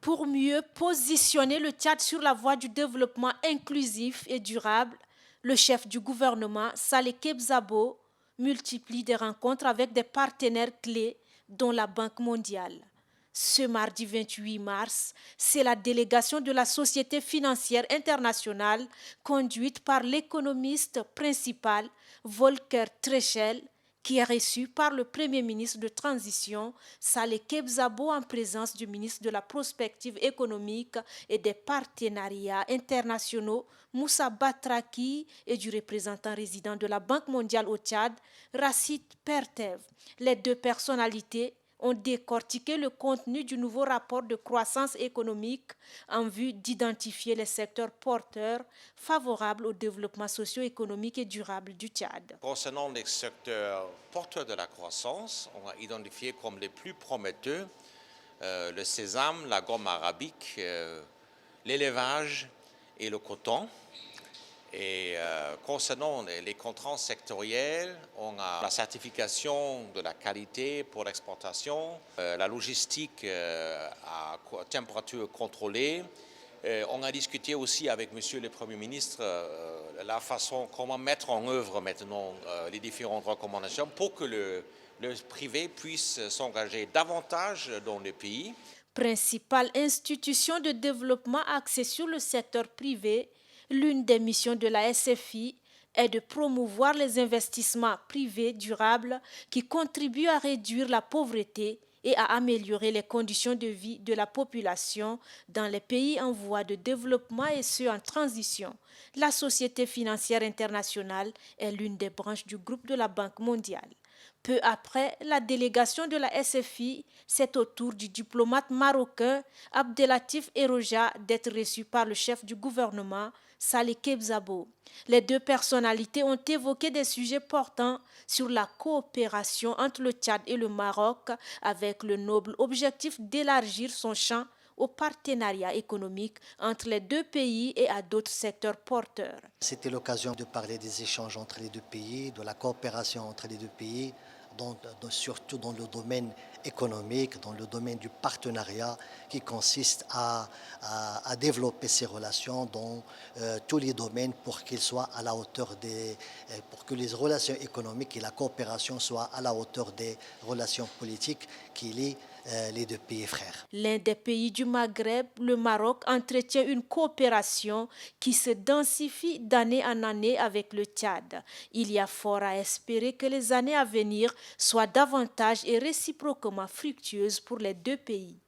Pour mieux positionner le Tchad sur la voie du développement inclusif et durable, le chef du gouvernement, Saleh Kebzabo, multiplie des rencontres avec des partenaires clés, dont la Banque mondiale. Ce mardi 28 mars, c'est la délégation de la Société financière internationale conduite par l'économiste principal Volker Trechel qui est reçu par le Premier ministre de transition, Saleh Kebzabo, en présence du ministre de la prospective économique et des partenariats internationaux, Moussa Batraki, et du représentant résident de la Banque mondiale au Tchad, Racine Pertev. Les deux personnalités ont décortiqué le contenu du nouveau rapport de croissance économique en vue d'identifier les secteurs porteurs favorables au développement socio-économique et durable du Tchad. Concernant les secteurs porteurs de la croissance, on a identifié comme les plus prometteurs le sésame, la gomme arabique, l'élevage et le coton. Et concernant les contrats sectoriels, on a la certification de la qualité pour l'exportation, la logistique à température contrôlée. On a discuté aussi avec Monsieur le Premier ministre la façon, comment mettre en œuvre maintenant les différentes recommandations pour que le privé puisse s'engager davantage dans le pays. Principale institution de développement axée sur le secteur privé, l'une des missions de la SFI est de promouvoir les investissements privés durables qui contribuent à réduire la pauvreté et à améliorer les conditions de vie de la population dans les pays en voie de développement et ceux en transition. La Société financière internationale est l'une des branches du groupe de la Banque mondiale. Peu après, la délégation de la SFI, c'est au tour du diplomate marocain Abdelatif Eroja d'être reçu par le chef du gouvernement, Saleh Kebzabo. Les deux personnalités ont évoqué des sujets portant sur la coopération entre le Tchad et le Maroc avec le noble objectif d'élargir son champ au partenariat économique entre les deux pays et à d'autres secteurs porteurs. C'était l'occasion de parler des échanges entre les deux pays, de la coopération entre les deux pays, surtout dans le domaine économique, dans le domaine du partenariat qui consiste à développer ces relations dans tous les domaines pour qu'ils soient à la hauteur pour que les relations économiques et la coopération soient à la hauteur des relations politiques qui lient les deux pays frères. L'un des pays du Maghreb, le Maroc, entretient une coopération qui se densifie d'année en année avec le Tchad. Il y a fort à espérer que les années à venir soient davantage et réciproquement fructueuses pour les deux pays.